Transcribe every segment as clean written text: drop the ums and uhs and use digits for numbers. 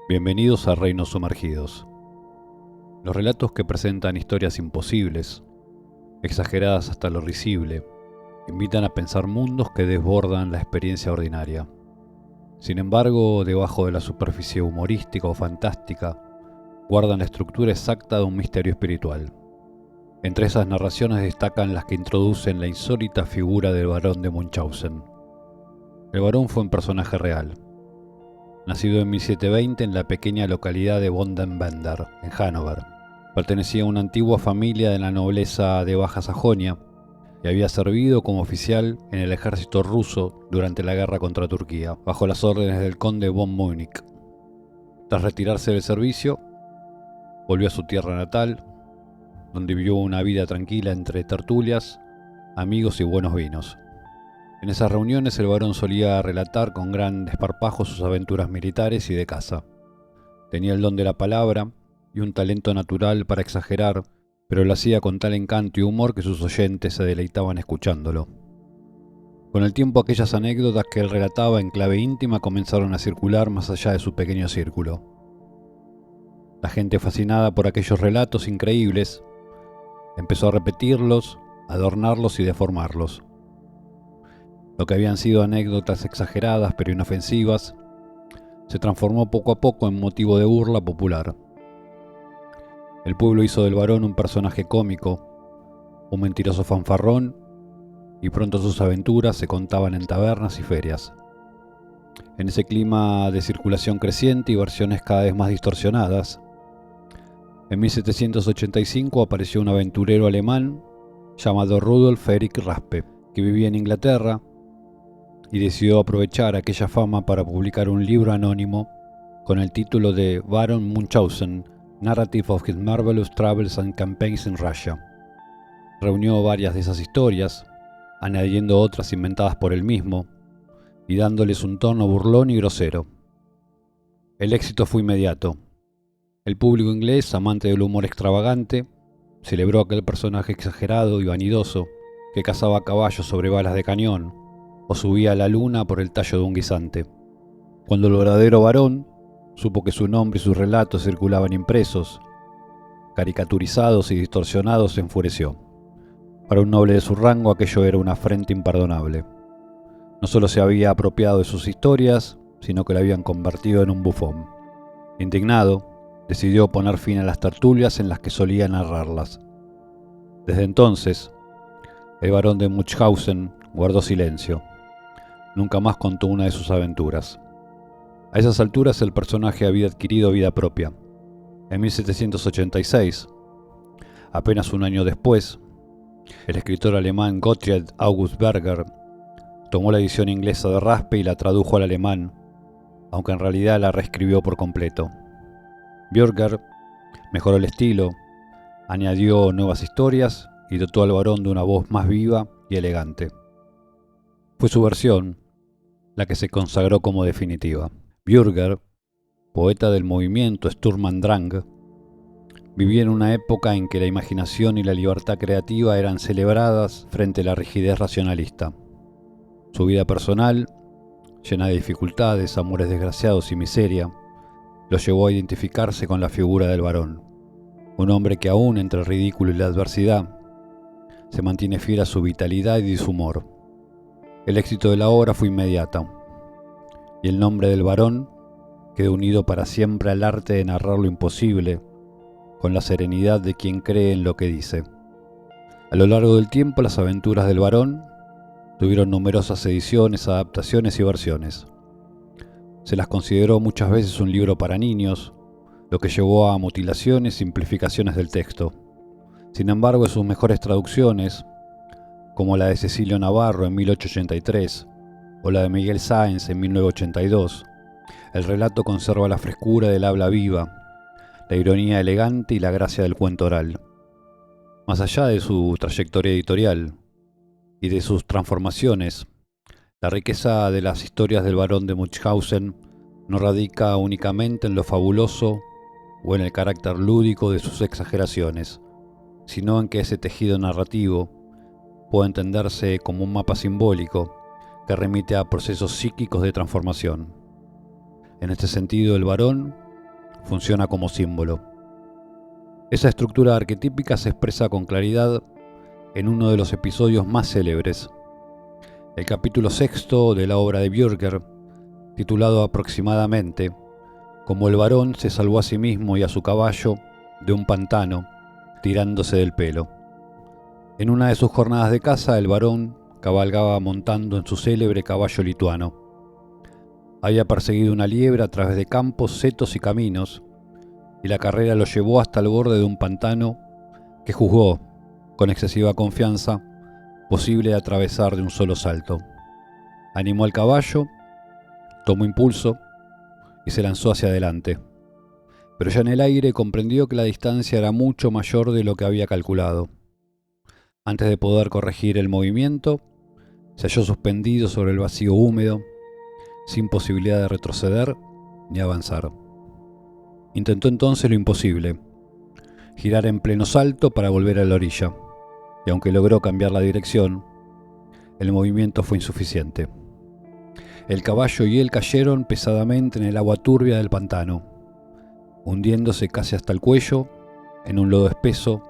Bienvenidos a Reinos Sumergidos. Los relatos que presentan historias imposibles, exageradas hasta lo risible, invitan a pensar mundos que desbordan la experiencia ordinaria. Sin embargo, debajo de la superficie humorística o fantástica, guardan la estructura exacta de un misterio espiritual. Entre esas narraciones destacan las que introducen la insólita figura del barón de Munchausen. El barón fue un personaje real. Nacido en 1720 en la pequeña localidad de Bondenbender, en Hannover, pertenecía a una antigua familia de la nobleza de Baja Sajonia y había servido como oficial en el ejército ruso durante la guerra contra Turquía, bajo las órdenes del conde von Münnich. Tras retirarse del servicio, volvió a su tierra natal, donde vivió una vida tranquila entre tertulias, amigos y buenos vinos. En esas reuniones el barón solía relatar con gran desparpajo sus aventuras militares y de caza. Tenía el don de la palabra y un talento natural para exagerar, pero lo hacía con tal encanto y humor que sus oyentes se deleitaban escuchándolo. Con el tiempo aquellas anécdotas que él relataba en clave íntima comenzaron a circular más allá de su pequeño círculo. La gente, fascinada por aquellos relatos increíbles, empezó a repetirlos, adornarlos y deformarlos. Lo que habían sido anécdotas exageradas pero inofensivas, se transformó poco a poco en motivo de burla popular. El pueblo hizo del varón un personaje cómico, un mentiroso fanfarrón, y pronto sus aventuras se contaban en tabernas y ferias. En ese clima de circulación creciente y versiones cada vez más distorsionadas, en 1785 apareció un aventurero alemán llamado Rudolf Erich Raspe, que vivía en Inglaterra, y decidió aprovechar aquella fama para publicar un libro anónimo con el título de Baron Munchausen, Narrative of His Marvelous Travels and Campaigns in Russia. Reunió varias de esas historias, añadiendo otras inventadas por él mismo, y dándoles un tono burlón y grosero. El éxito fue inmediato. El público inglés, amante del humor extravagante, celebró aquel personaje exagerado y vanidoso que cazaba a caballo sobre balas de cañón, o subía a la luna por el tallo de un guisante. Cuando el verdadero varón supo que su nombre y sus relatos circulaban impresos, caricaturizados y distorsionados, se enfureció. Para un noble de su rango aquello era una afrenta imperdonable. No solo se había apropiado de sus historias, sino que la habían convertido en un bufón. Indignado, decidió poner fin a las tertulias en las que solía narrarlas. Desde entonces, el barón de Munchausen guardó silencio. Nunca más contó una de sus aventuras. A esas alturas el personaje había adquirido vida propia. En 1786, apenas un año después, el escritor alemán Gottfried August Berger tomó la edición inglesa de Raspe y la tradujo al alemán, aunque en realidad la reescribió por completo. Berger mejoró el estilo, añadió nuevas historias y dotó al varón de una voz más viva y elegante. Fue su versión la que se consagró como definitiva. Berger, poeta del movimiento Sturm und Drang, vivía en una época en que la imaginación y la libertad creativa eran celebradas frente a la rigidez racionalista. Su vida personal, llena de dificultades, amores desgraciados y miseria, lo llevó a identificarse con la figura del varón, un hombre que aún entre el ridículo y la adversidad se mantiene fiel a su vitalidad y su humor. El éxito de la obra fue inmediato, y el nombre del varón quedó unido para siempre al arte de narrar lo imposible, con la serenidad de quien cree en lo que dice. A lo largo del tiempo, las aventuras del varón tuvieron numerosas ediciones, adaptaciones y versiones. Se las consideró muchas veces un libro para niños, lo que llevó a mutilaciones y simplificaciones del texto. Sin embargo, en sus mejores traducciones, como la de Cecilio Navarro en 1883 o la de Miguel Sáenz en 1982, el relato conserva la frescura del habla viva, la ironía elegante y la gracia del cuento oral. Más allá de su trayectoria editorial y de sus transformaciones, la riqueza de las historias del barón de Munchausen no radica únicamente en lo fabuloso o en el carácter lúdico de sus exageraciones, sino en que ese tejido narrativo puede entenderse como un mapa simbólico que remite a procesos psíquicos de transformación. En este sentido, el varón funciona como símbolo. Esa estructura arquetípica se expresa con claridad en uno de los episodios más célebres, el capítulo 6 de la obra de Bürger, titulado aproximadamente Como el varón se salvó a sí mismo y a su caballo de un pantano, tirándose del pelo. En una de sus jornadas de caza, el varón cabalgaba montando en su célebre caballo lituano. Había perseguido una liebre a través de campos, setos y caminos, y la carrera lo llevó hasta el borde de un pantano que juzgó, con excesiva confianza, posible de atravesar de un solo salto. Animó al caballo, tomó impulso y se lanzó hacia adelante. Pero ya en el aire comprendió que la distancia era mucho mayor de lo que había calculado. Antes de poder corregir el movimiento, se halló suspendido sobre el vacío húmedo, sin posibilidad de retroceder ni avanzar. Intentó entonces lo imposible, girar en pleno salto para volver a la orilla, y aunque logró cambiar la dirección, el movimiento fue insuficiente. El caballo y él cayeron pesadamente en el agua turbia del pantano, hundiéndose casi hasta el cuello en un lodo espeso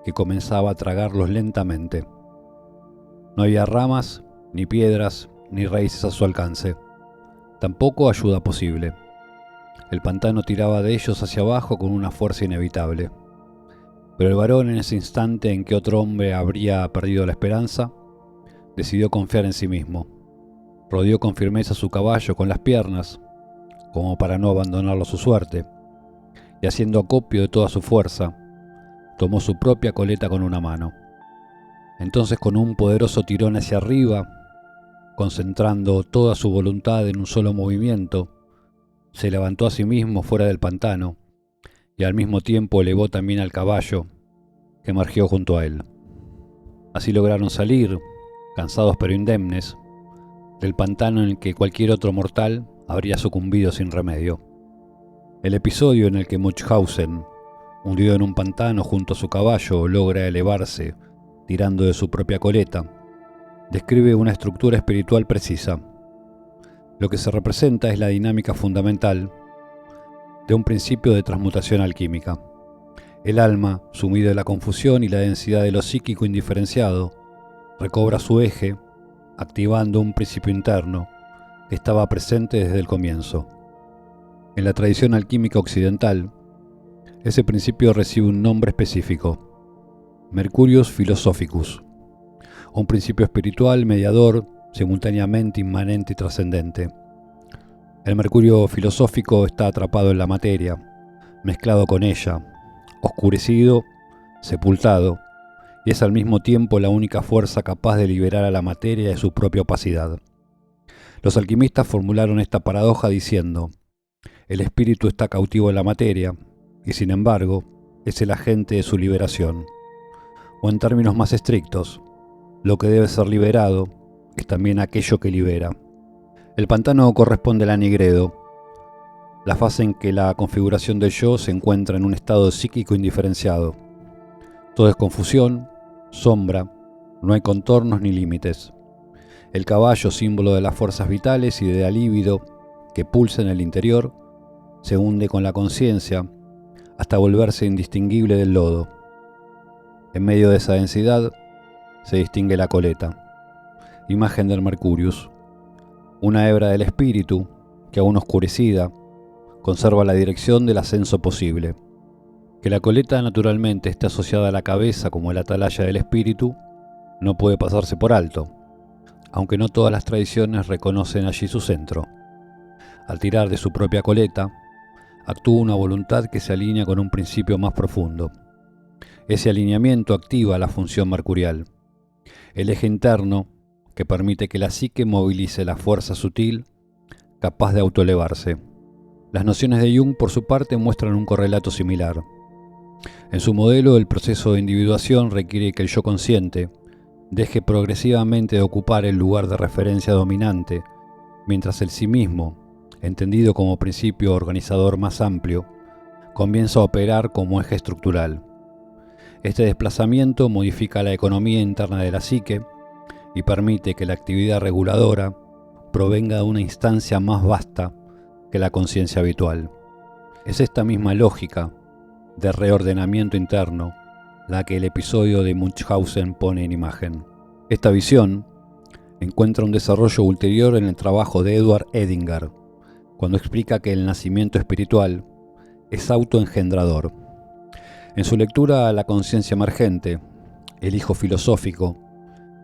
que comenzaba a tragarlos lentamente. No había ramas, ni piedras, ni raíces a su alcance. Tampoco ayuda posible. El pantano tiraba de ellos hacia abajo con una fuerza inevitable. Pero el varón, en ese instante en que otro hombre habría perdido la esperanza, decidió confiar en sí mismo. Rodeó con firmeza su caballo con las piernas, como para no abandonarlo a su suerte, y haciendo acopio de toda su fuerza, tomó su propia coleta con una mano. Entonces, con un poderoso tirón hacia arriba, concentrando toda su voluntad en un solo movimiento, se levantó a sí mismo fuera del pantano y al mismo tiempo elevó también al caballo, que emergió junto a él. Así lograron salir, cansados pero indemnes, del pantano en el que cualquier otro mortal habría sucumbido sin remedio. El episodio en el que Munchausen, hundido en un pantano junto a su caballo, logra elevarse tirando de su propia coleta, describe una estructura espiritual precisa. Lo que se representa es la dinámica fundamental de un principio de transmutación alquímica. El alma, sumida en la confusión y la densidad de lo psíquico indiferenciado, recobra su eje, activando un principio interno que estaba presente desde el comienzo. En la tradición alquímica occidental, ese principio recibe un nombre específico: Mercurius Philosophicus, un principio espiritual mediador, simultáneamente inmanente y trascendente. El mercurio filosófico está atrapado en la materia, mezclado con ella, oscurecido, sepultado, y es al mismo tiempo la única fuerza capaz de liberar a la materia de su propia opacidad. Los alquimistas formularon esta paradoja diciendo: el espíritu está cautivo en la materia, y sin embargo, es el agente de su liberación. O en términos más estrictos, lo que debe ser liberado es también aquello que libera. El pantano corresponde al anigredo, la fase en que la configuración del yo se encuentra en un estado psíquico indiferenciado. Todo es confusión, sombra, no hay contornos ni límites. El caballo, símbolo de las fuerzas vitales y de la libido que pulsa en el interior, se hunde con la conciencia hasta volverse indistinguible del lodo. En medio de esa densidad se distingue la coleta, imagen del Mercurius, una hebra del espíritu que, aún oscurecida, conserva la dirección del ascenso posible. Que la coleta naturalmente esté asociada a la cabeza como el atalaya del espíritu no puede pasarse por alto, aunque no todas las tradiciones reconocen allí su centro. Al tirar de su propia coleta, actúa una voluntad que se alinea con un principio más profundo. Ese alineamiento activa la función mercurial, el eje interno que permite que la psique movilice la fuerza sutil capaz de autoelevarse. Las nociones de Jung, por su parte, muestran un correlato similar. En su modelo, el proceso de individuación requiere que el yo consciente deje progresivamente de ocupar el lugar de referencia dominante, mientras el sí mismo, entendido como principio organizador más amplio, comienza a operar como eje estructural. Este desplazamiento modifica la economía interna de la psique y permite que la actividad reguladora provenga de una instancia más vasta que la conciencia habitual. Es esta misma lógica de reordenamiento interno la que el episodio de Munchausen pone en imagen. Esta visión encuentra un desarrollo ulterior en el trabajo de Edward Edinger, cuando explica que el nacimiento espiritual es autoengendrador. En su lectura a la conciencia emergente, el hijo filosófico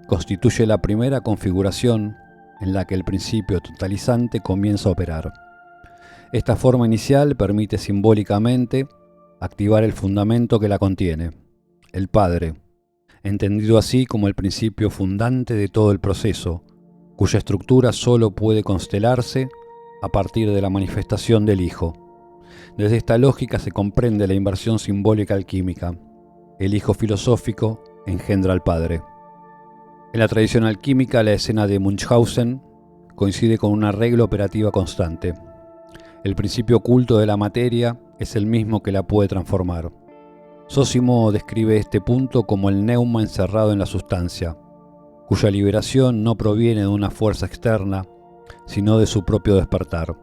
constituye la primera configuración en la que el principio totalizante comienza a operar. Esta forma inicial permite simbólicamente activar el fundamento que la contiene, el Padre, entendido así como el principio fundante de todo el proceso, cuya estructura solo puede constelarse a partir de la manifestación del Hijo. Desde esta lógica se comprende la inversión simbólica alquímica. El Hijo filosófico engendra al Padre. En la tradición alquímica, la escena de Munchausen coincide con una regla operativa constante. El principio oculto de la materia es el mismo que la puede transformar. Zósimo describe este punto como el neuma encerrado en la sustancia, cuya liberación no proviene de una fuerza externa, sino de su propio despertar.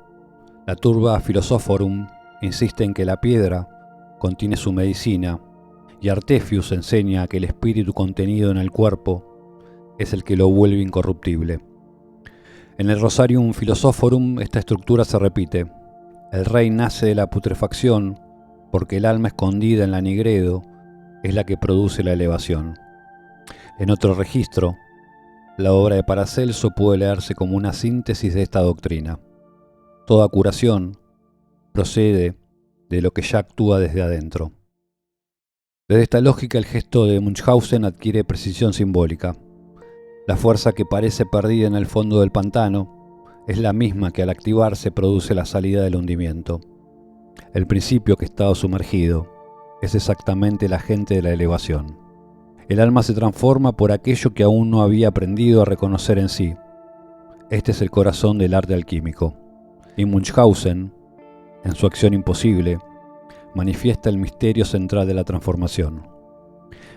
La turba Philosophorum insiste en que la piedra contiene su medicina, y Artefius enseña que el espíritu contenido en el cuerpo es el que lo vuelve incorruptible. En el Rosarium Philosophorum esta estructura se repite. El rey nace de la putrefacción porque el alma escondida en la nigredo es la que produce la elevación. En otro registro, la obra de Paracelso puede leerse como una síntesis de esta doctrina. Toda curación procede de lo que ya actúa desde adentro. Desde esta lógica, el gesto de Munchausen adquiere precisión simbólica. La fuerza que parece perdida en el fondo del pantano es la misma que al activarse produce la salida del hundimiento. El principio que estaba sumergido es exactamente el agente de la elevación. El alma se transforma por aquello que aún no había aprendido a reconocer en sí. Este es el corazón del arte alquímico. Y Munchausen, en su acción imposible, manifiesta el misterio central de la transformación.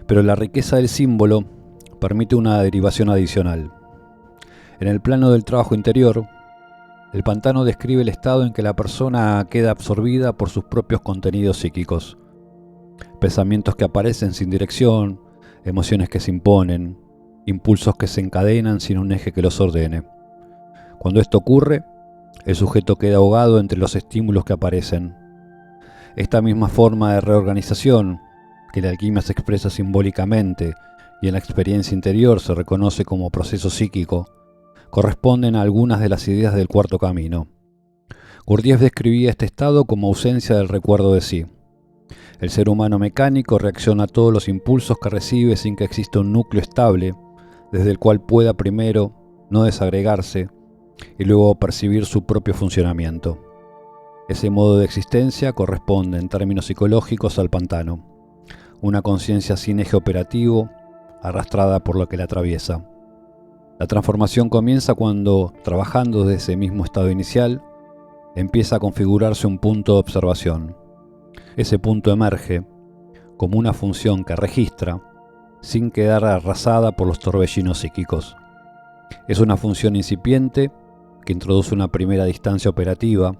Pero la riqueza del símbolo permite una derivación adicional. En el plano del trabajo interior, el pantano describe el estado en que la persona queda absorbida por sus propios contenidos psíquicos. Pensamientos que aparecen sin dirección, emociones que se imponen, impulsos que se encadenan sin un eje que los ordene. Cuando esto ocurre, el sujeto queda ahogado entre los estímulos que aparecen. Esta misma forma de reorganización, que la alquimia se expresa simbólicamente y en la experiencia interior se reconoce como proceso psíquico, corresponden a algunas de las ideas del cuarto camino. Gurdjieff describía este estado como ausencia del recuerdo de sí. El ser humano mecánico reacciona a todos los impulsos que recibe sin que exista un núcleo estable, desde el cual pueda primero no desagregarse y luego percibir su propio funcionamiento. Ese modo de existencia corresponde en términos psicológicos al pantano, una conciencia sin eje operativo, arrastrada por lo que la atraviesa. La transformación comienza cuando, trabajando desde ese mismo estado inicial, empieza a configurarse un punto de observación. Ese punto emerge como una función que registra, sin quedar arrasada por los torbellinos psíquicos. Es una función incipiente que introduce una primera distancia operativa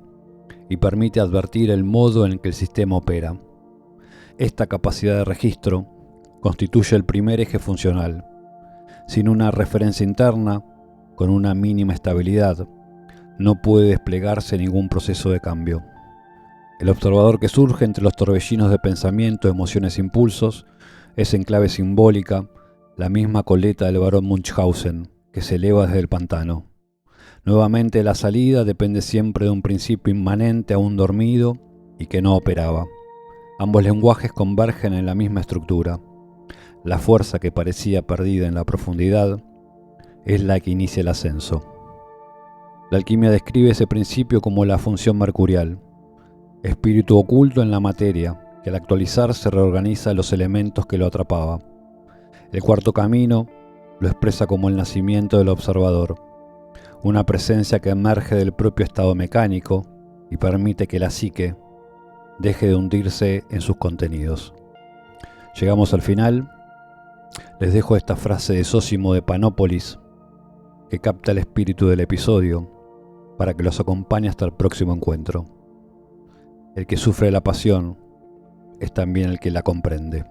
y permite advertir el modo en el que el sistema opera. Esta capacidad de registro constituye el primer eje funcional. Sin una referencia interna, con una mínima estabilidad, no puede desplegarse ningún proceso de cambio. El observador que surge entre los torbellinos de pensamiento, emociones e impulsos es en clave simbólica la misma coleta del barón Munchausen, que se eleva desde el pantano. Nuevamente la salida depende siempre de un principio inmanente aún dormido y que no operaba. Ambos lenguajes convergen en la misma estructura. La fuerza que parecía perdida en la profundidad es la que inicia el ascenso. La alquimia describe ese principio como la función mercurial, espíritu oculto en la materia, que al actualizarse reorganiza los elementos que lo atrapaba. El cuarto camino lo expresa como el nacimiento del observador, una presencia que emerge del propio estado mecánico y permite que la psique deje de hundirse en sus contenidos. Llegamos al final. Les dejo esta frase de Zósimo de Panópolis que capta el espíritu del episodio para que los acompañe hasta el próximo encuentro. El que sufre la pasión es también el que la comprende.